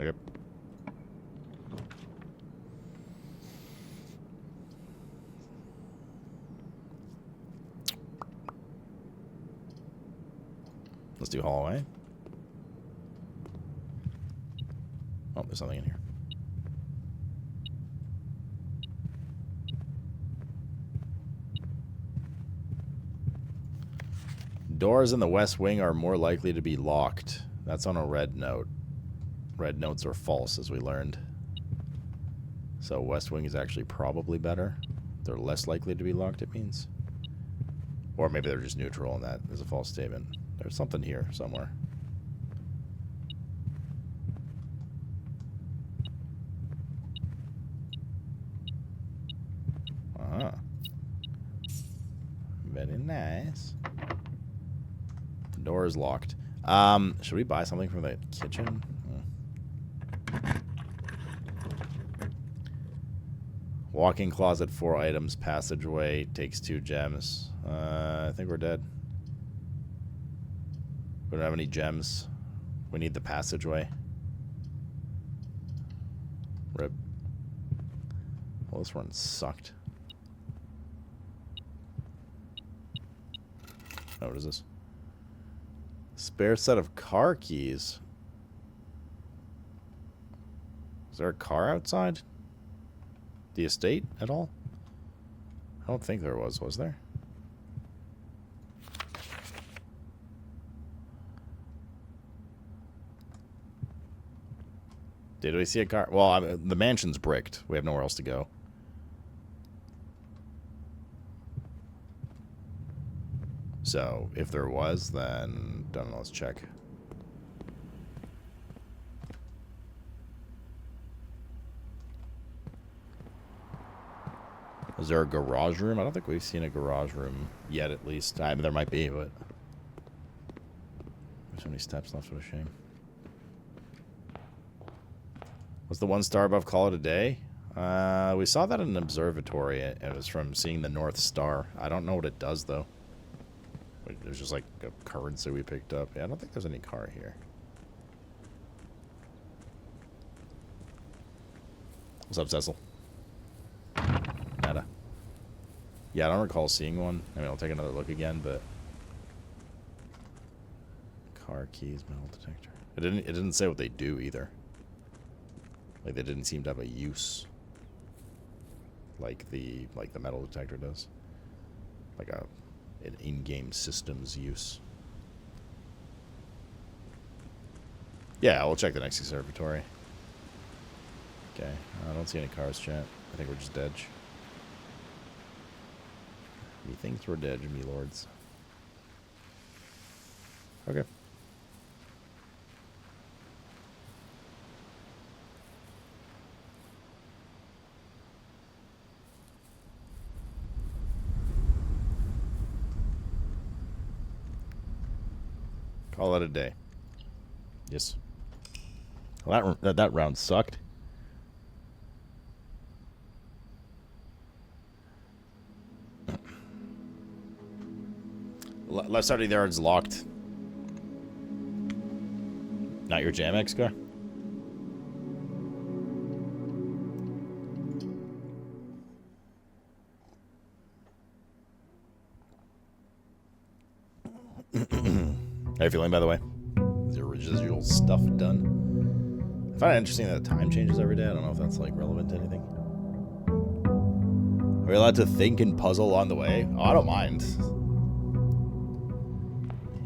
Okay. Let's do hallway. Oh, there's something in here. Doors in the west wing are more likely to be locked. That's on a red note. Red notes are false, as we learned. So west wing is actually probably better. They're less likely to be locked, it means. Or maybe they're just neutral and that is a false statement. There's something here somewhere. Uh-huh. Very nice. Door is locked. Should we buy something from the kitchen? Walk-in closet, 4 items. Passageway takes 2 gems. I think we're dead. We don't have any gems. We need the passageway. Rip. Well, this one sucked. Oh, what is this? Spare set of car keys. Is there a car outside the estate at all? I don't think there was there? Did we see a car? Well, I mean, the mansion's bricked. We have nowhere else to go. So, if there was, then don't know, let's check. Is there a garage room? I don't think we've seen a garage room yet, at least. I mean, there might be, but... There's so many steps left, what a shame. Was the 1 star above call it a day? We saw that in an observatory. It was from seeing the North Star. I don't know what it does, though. There's just like a currency we picked up. Yeah, I don't think there's any car here. What's up, Cecil? Nada. Yeah, I don't recall seeing one. I mean, I'll take another look again, but... Car keys, metal detector. It didn't say what they do, either. Like, they didn't seem to have a use. Like the metal detector does. Like an in-game systems use. Yeah, we'll check the next observatory. Okay, I don't see any cars, chat. I think we're just dead. Methinks we're dead, me lords. Okay. Call it a day. Yes. Well, that round sucked. Left side of the yard's locked. Not your Jamex car? How you feeling, by the way? Is your residual stuff done? I find it interesting that time changes every day. I don't know if that's, like, relevant to anything. Are we allowed to think and puzzle on the way? Oh, I don't mind.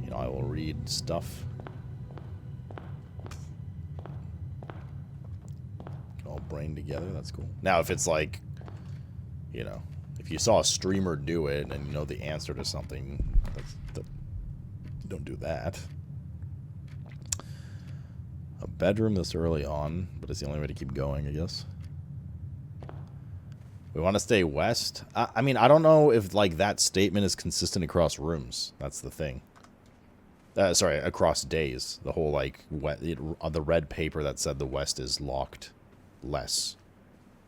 You know, I will read stuff. All brain together, that's cool. Now, if it's like, you know, if you saw a streamer do it and you know the answer to something, don't do that. A bedroom this early on, but it's the only way to keep going, I guess. We want to stay west. I mean, I don't know if, like, that statement is consistent across rooms. That's the thing. Sorry, across days. The whole, like, the red paper that said the west is locked less.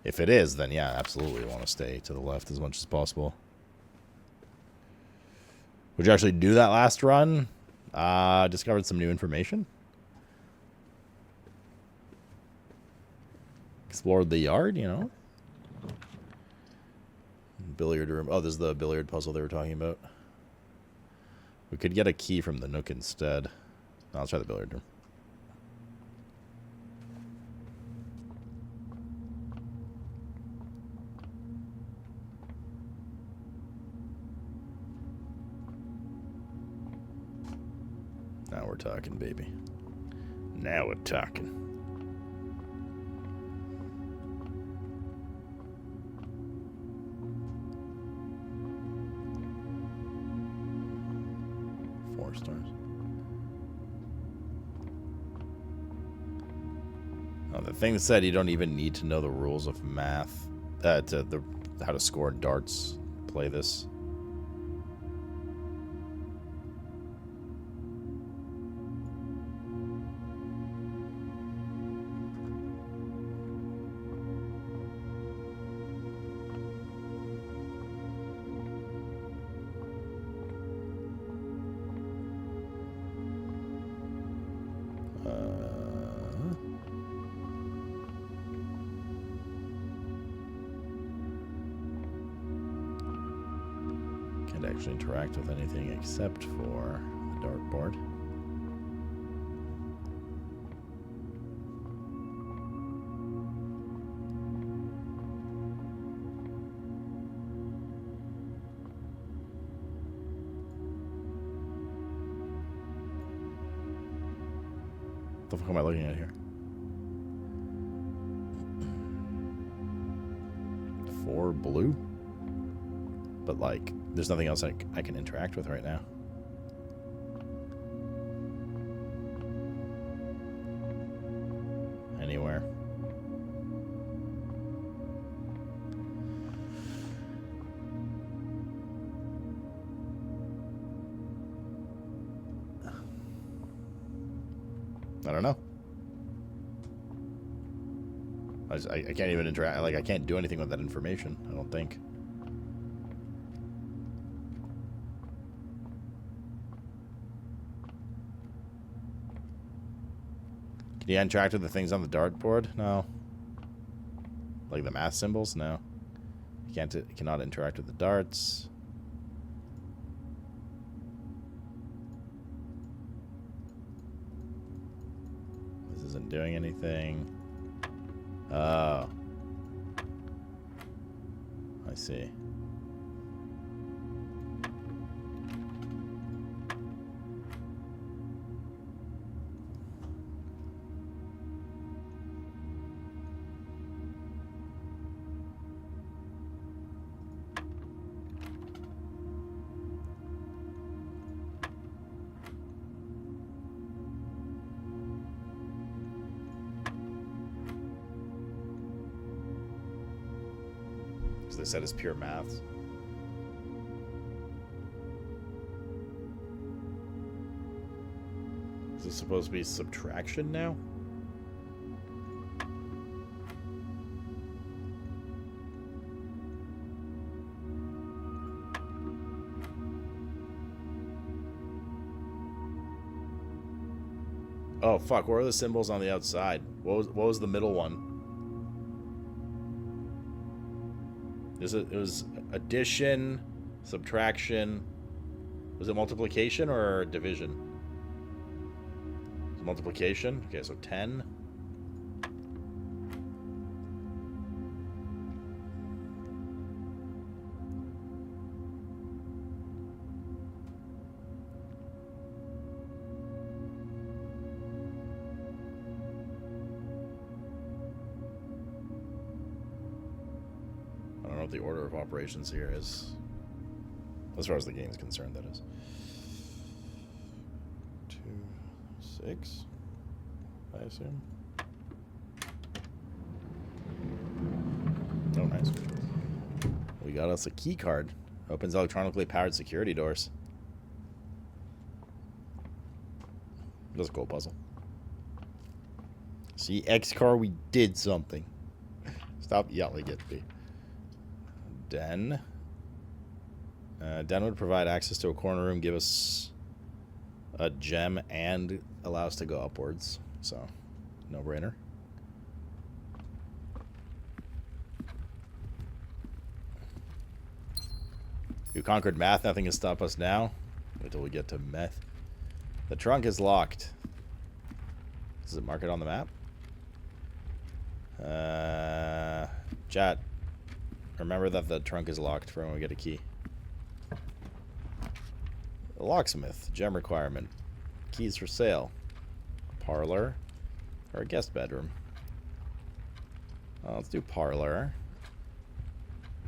If it is, then yeah, absolutely want to stay to the left as much as possible. Would you actually do that last run? Discovered some new information. Explored the yard, you know. Billiard room. Oh, this is the billiard puzzle they were talking about. We could get a key from the Nook instead. No, I'll try the billiard room. Now we're talking, baby. Now we're talking. Stars. Oh, the thing that said you don't even need to know the rules of math, how to score darts. Play this. Can't actually interact with anything except for the dartboard. What the fuck am I looking at here? 4 blue? But, like, there's nothing else I can interact with right now. Anywhere. I don't know. I can't even interact. Like, I can't do anything with that information, I don't think. Can you interact with the things on the dartboard? No. Like the math symbols? No. You cannot interact with the darts. This isn't doing anything. Oh. I see. They said it's pure maths. Is this supposed to be subtraction now? Oh fuck, what are the symbols on the outside? What was the middle one? It was addition, subtraction. Was it multiplication or division? It was multiplication. Okay, so 10. The order of operations here is, as far as the game is concerned, that is 2, 6, I assume. Oh, nice. We got us a key card. Opens electronically powered security doors. That's a cool puzzle. See, X-Car, we did something. Stop yelling at me. Den. Den would provide access to a corner room, give us a gem, and allow us to go upwards. So, no-brainer. You conquered math, nothing can stop us now. Wait till we get to meth. The trunk is locked. Does it mark it on the map? Chat. Remember that the trunk is locked for when we get a key. The locksmith. Gem requirement. Keys for sale. Parlor. Or a guest bedroom. Let's do parlor.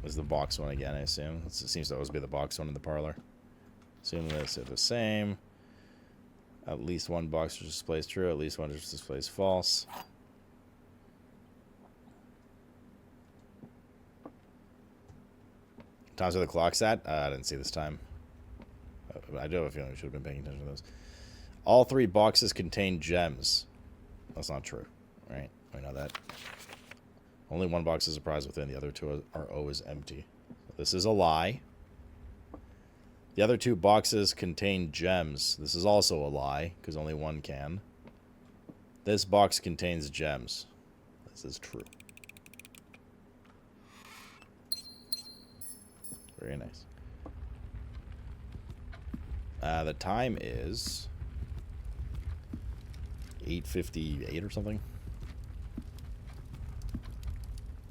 Was the box one again, I assume. It seems to always be the box one in the parlor. Assume this is the same. At least one box displays true. At least one displays false. Times where the clock's at? I didn't see this time. I do have a feeling we should have been paying attention to those. All 3 boxes contain gems. That's not true, right? I know that. Only 1 box is a prize within. The other 2 are always empty. So this is a lie. The other 2 boxes contain gems. This is also a lie, because only 1 can. This box contains gems. This is true. Very nice. The time is 8:58 or something.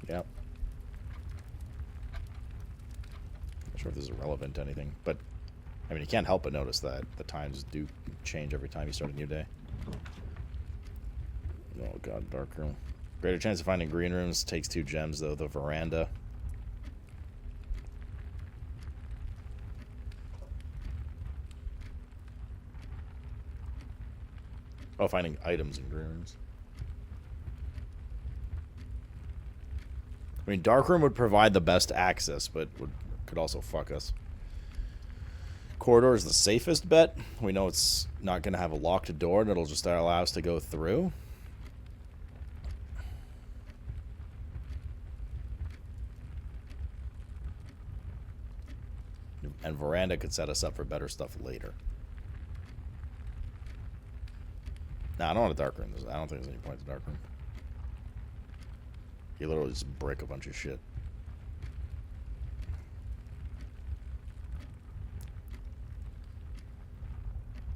Yep. Not sure if this is relevant to anything, but I mean, you can't help but notice that the times do change every time you start a new day. Oh god, dark room. Greater chance of finding green rooms. Takes 2 gems though. The veranda. Oh, finding items in green rooms. I mean, darkroom would provide the best access, but could also fuck us. Corridor is the safest bet. We know it's not going to have a locked door, and it'll just allow us to go through. And veranda could set us up for better stuff later. Nah, I don't want a dark room. I don't think there's any point to dark room. You literally just break a bunch of shit.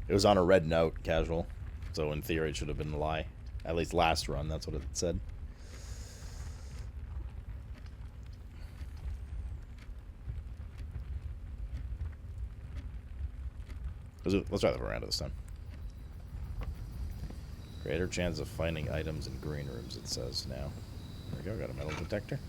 It was on a red note, casual. So in theory it should have been a lie. At least last run, that's what it said. Let's try the veranda this time. Greater chance of finding items in green rooms, it says now. There we go, got a metal detector.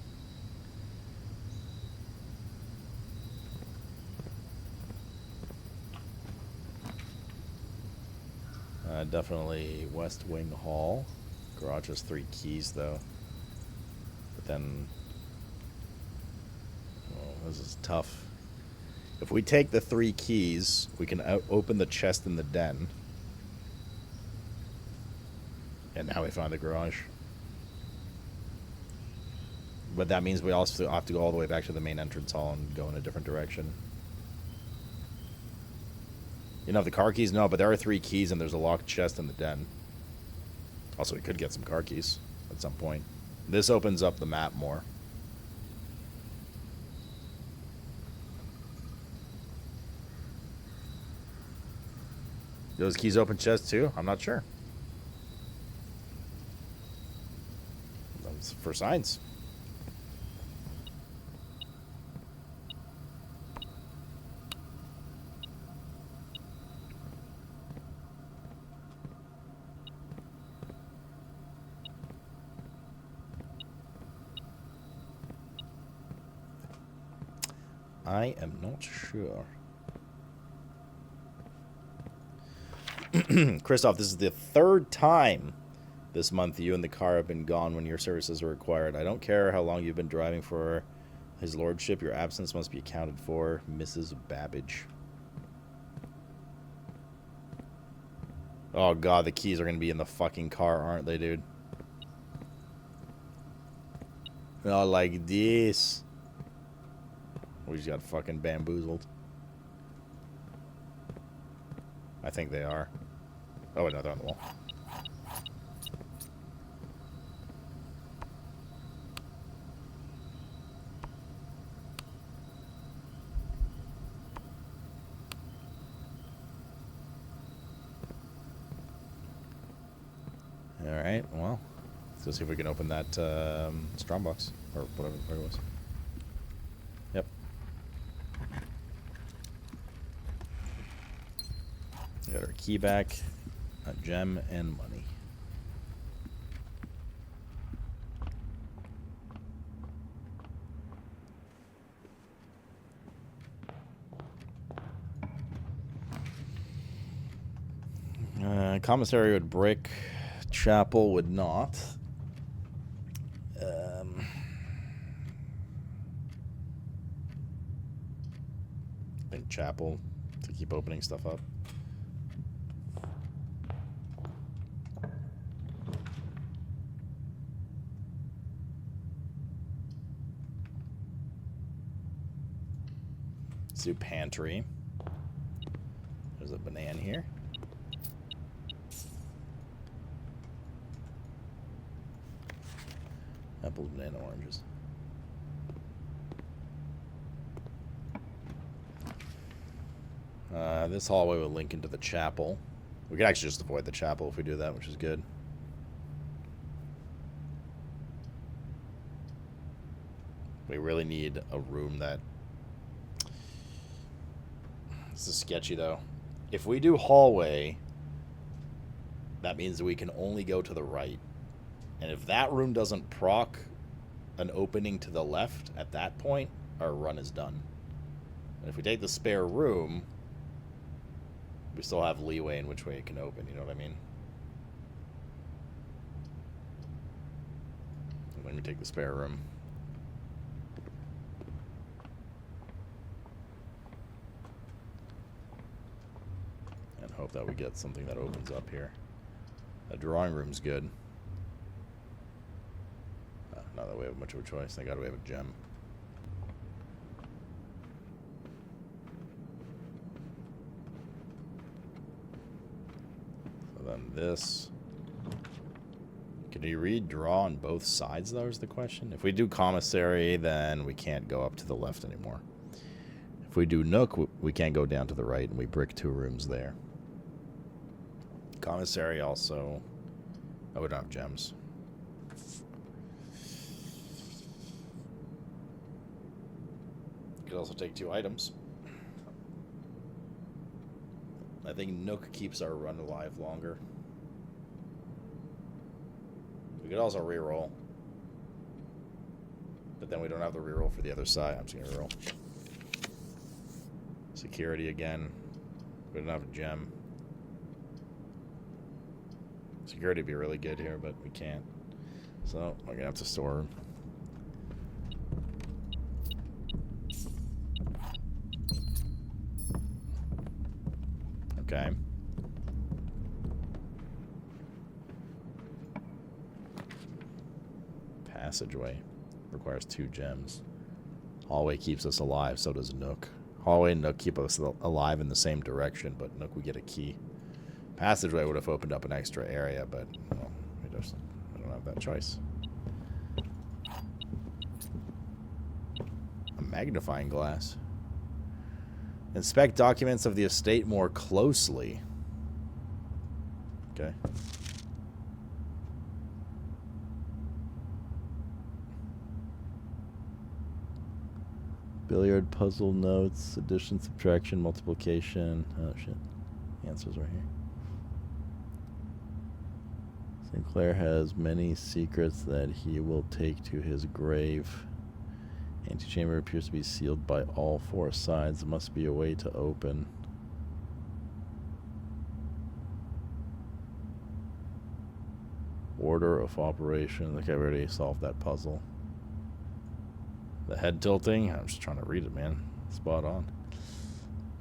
Definitely West Wing Hall. Garage has 3 keys though. But then... oh, this is tough. If we take the 3 keys, we can open the chest in the den. And now we find the garage. But that means we also have to go all the way back to the main entrance hall and go in a different direction. You know, the car keys? No, but there are 3 keys and there's a locked chest in the den. Also, we could get some car keys at some point. This opens up the map more. Those keys open chests too? I'm not sure. That's for science. I am not sure. Christoph, this is the 3rd time this month you and the car have been gone when your services are required. I don't care how long you've been driving for his lordship. Your absence must be accounted for. Mrs. Babbage. Oh god, the keys are going to be in the fucking car, aren't they, dude? Not like this. We just got fucking bamboozled. I think they are. Oh, wait, no, they're on the wall. Let's see if we can open that strongbox or whatever it was. Yep. Got our key back, a gem, and money. Commissary would brick, chapel would not. I think chapel to keep opening stuff up. Let's do pantry. There's a banana here. Apples, banana, oranges. This hallway will link into the chapel. We can actually just avoid the chapel if we do that, which is good. We really need a room that... This is sketchy, though. If we do hallway, that means that we can only go to the right. And if that room doesn't proc an opening to the left at that point, our run is done. And if we take the spare room, we still have leeway in which way it can open, you know what I mean? So let me take the spare room. And hope that we get something that opens up here. The drawing room's good. Not that we have much of a choice. Thank God we have a gem. So then this. Can you read draw on both sides, though, is the question? If we do commissary, then we can't go up to the left anymore. If we do nook, we can't go down to the right, and we brick 2 rooms there. Commissary also... Oh, we don't have gems. Could also take 2 items. I think nook keeps our run alive longer. We could also reroll. But then we don't have the reroll for the other side. I'm just going to reroll. Security again. We don't have a gem. Security would be really good here, but we can't. So we're going to have to store. Okay. Passageway requires 2 gems. Hallway keeps us alive, so does nook. Hallway and nook keep us alive in the same direction, but nook we get a key. Passageway would have opened up an extra area, but well, we don't have that choice. A magnifying glass. Inspect documents of the estate more closely. Okay. Billiard puzzle notes, addition, subtraction, multiplication. Oh, shit. The answer's right here. Sinclair has many secrets that he will take to his grave. Antechamber appears to be sealed by all 4 sides. There must be a way to open. Order of operation. Okay, we already solved that puzzle. The head tilting. I'm just trying to read it, man. Spot on.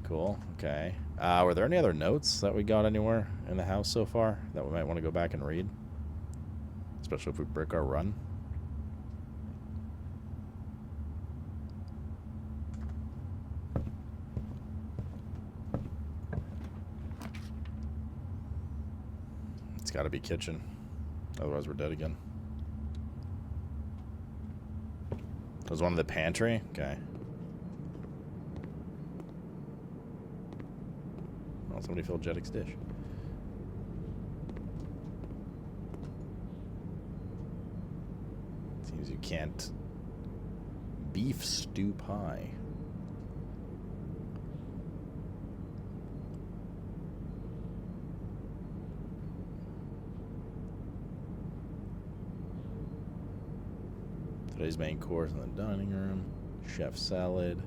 Cool. Okay. Were there any other notes that we got anywhere in the house so far that we might want to go back and read? Especially if we brick our run. It's got to be kitchen. Otherwise, we're dead again. Was one of the pantry? Okay. Oh, somebody filled Jedic's dish. Because you can't beef stew pie. Today's main course in the dining room. Chef salad.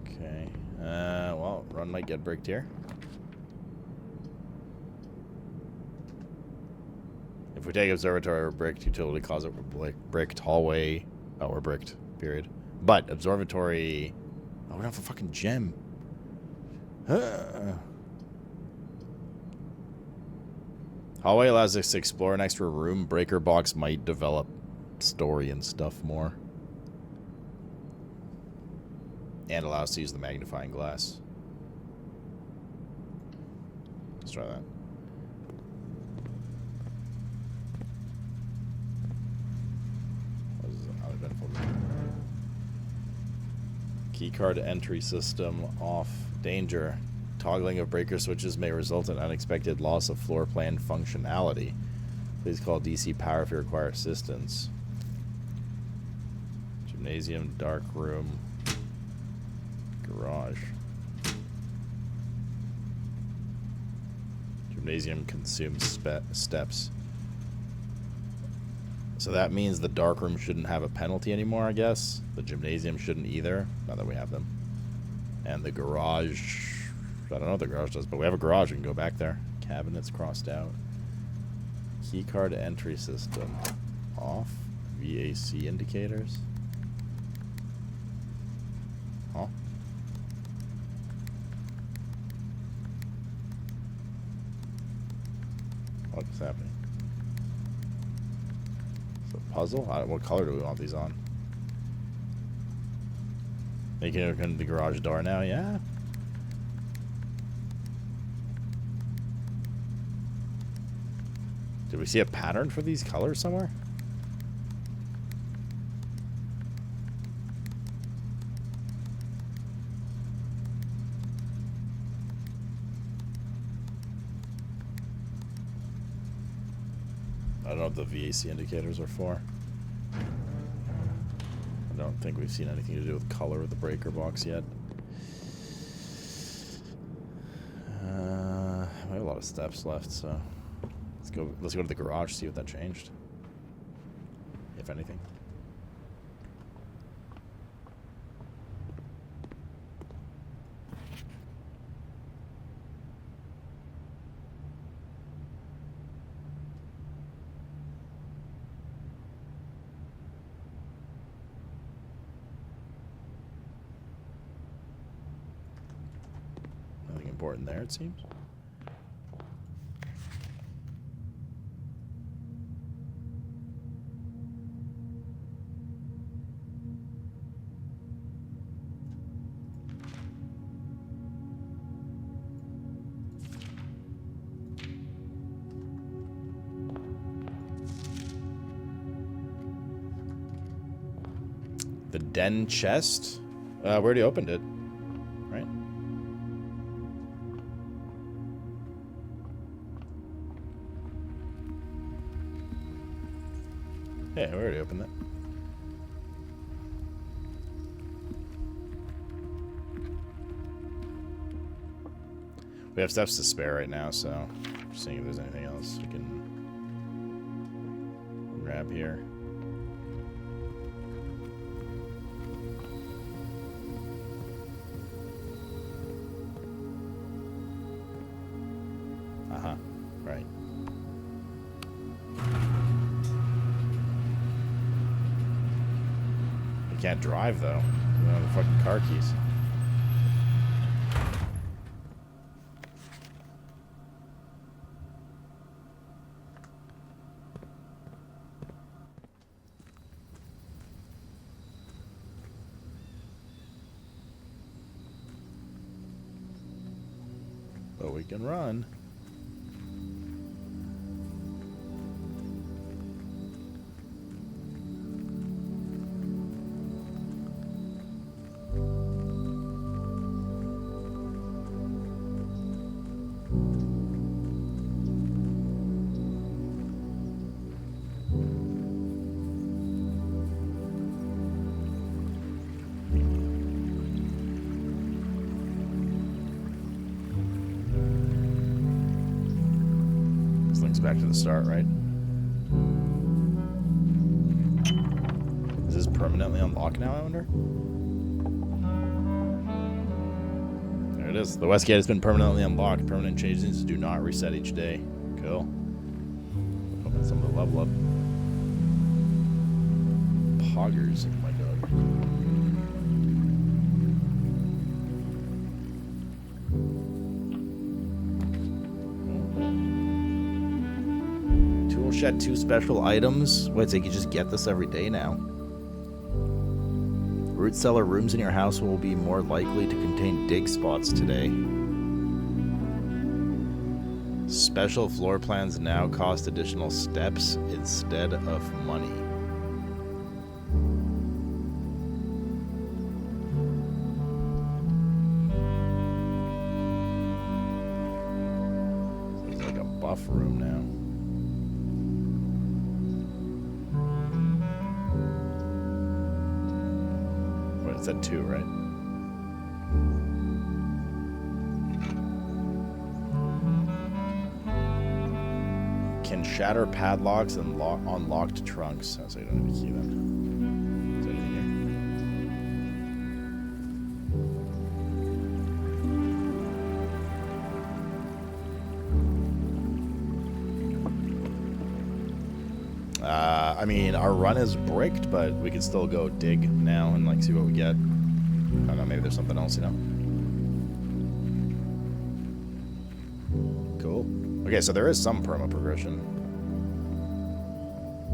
Okay. Well, run might get bricked here. If we take observatory, we're bricked. Utility closet, we're bricked. Hallway, oh, we're bricked. Period. But observatory, oh, we don't have a fucking gem. Hallway allows us to explore an extra room. Breaker box might develop story and stuff more. And allow us to use the magnifying glass. Let's try that. What is it? Uneventful room. Keycard entry system off. Danger. Toggling of breaker switches may result in unexpected loss of floor plan functionality. Please call DC Power if you require assistance. Gymnasium, dark room, garage. Gymnasium consumes steps. So that means the dark room shouldn't have a penalty anymore, I guess. The gymnasium shouldn't either, now that we have them. And the garage, I don't know what the garage does, but we have a garage, we can go back there. Cabinets crossed out. Keycard entry system off. VAC indicators. Huh? What is happening? It's a puzzle? What color do we want these on? You can open the garage door now, yeah? Did we see a pattern for these colors somewhere? I don't know what the VAC indicators are for. I don't think we've seen anything to do with color of the breaker box yet. We have a lot of steps left, so let's go to the garage, see what that changed. If anything. Nothing important there, it seems. The den chest? We already opened it, right? Yeah, we already opened that. We have steps to spare right now, so just seeing if there's anything else we can grab here. Right. We can't drive, though. We don't have the fucking car keys. But we can run. back to the start, right? Is this permanently unlocked now, I wonder? There it is. The west gate has been permanently unlocked. Permanent changes do not reset each day. Cool. Open some of the level up. Poggers, oh my god. Tool shed 2 special items. Wait, so you can just get this every day now. Root cellar rooms in your house will be more likely to contain dig spots today. Special floor plans now cost additional steps instead of money. It's like a buff room now. It's at 2, right? Can shatter padlocks and unlocked trunks. Oh, so you don't need a key then. Is there anything here? I mean, our run is bricked, but we can still go dig now and like see what we get. I don't know, maybe there's something else, you know? Cool. Okay, so there is some perma progression.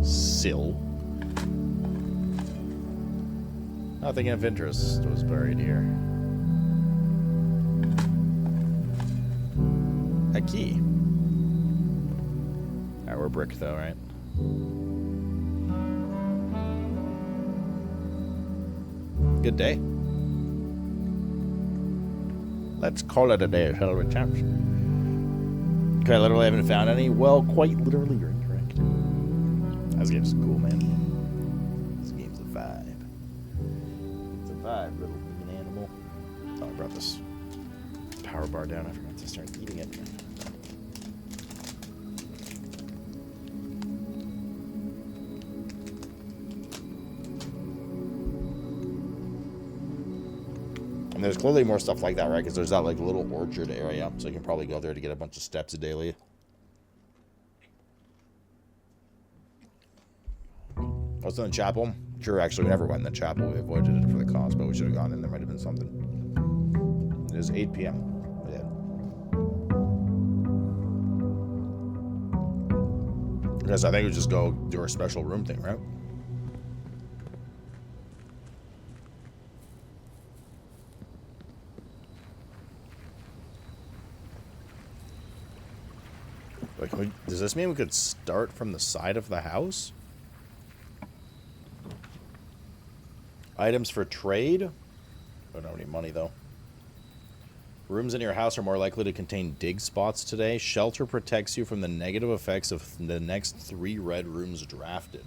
Sill. Nothing of interest was buried here. A key. Alright, we're bricked though, right? Good day. Let's call it a day, shall we, chaps? Okay, I literally haven't found any. Well, quite literally, you're incorrect. This game's cool, man. This game's a vibe. It's a vibe, little human animal. Oh, I brought this power bar down. I forgot to start eating it. And there's clearly more stuff like that, right? Because there's that like little orchard area, so you can probably go there to get a bunch of steps daily. What's in the chapel? Sure, actually, we never went in the chapel. We avoided it for the cost, but we should have gone in. There might have been something. It is 8 p.m. Yeah. Because I think we just go do our special room thing, right? Like, does this mean we could start from the side of the house? Items for trade? I don't have any money, though. Rooms in your house are more likely to contain dig spots today. Shelter protects you from the negative effects of the next 3 red rooms drafted.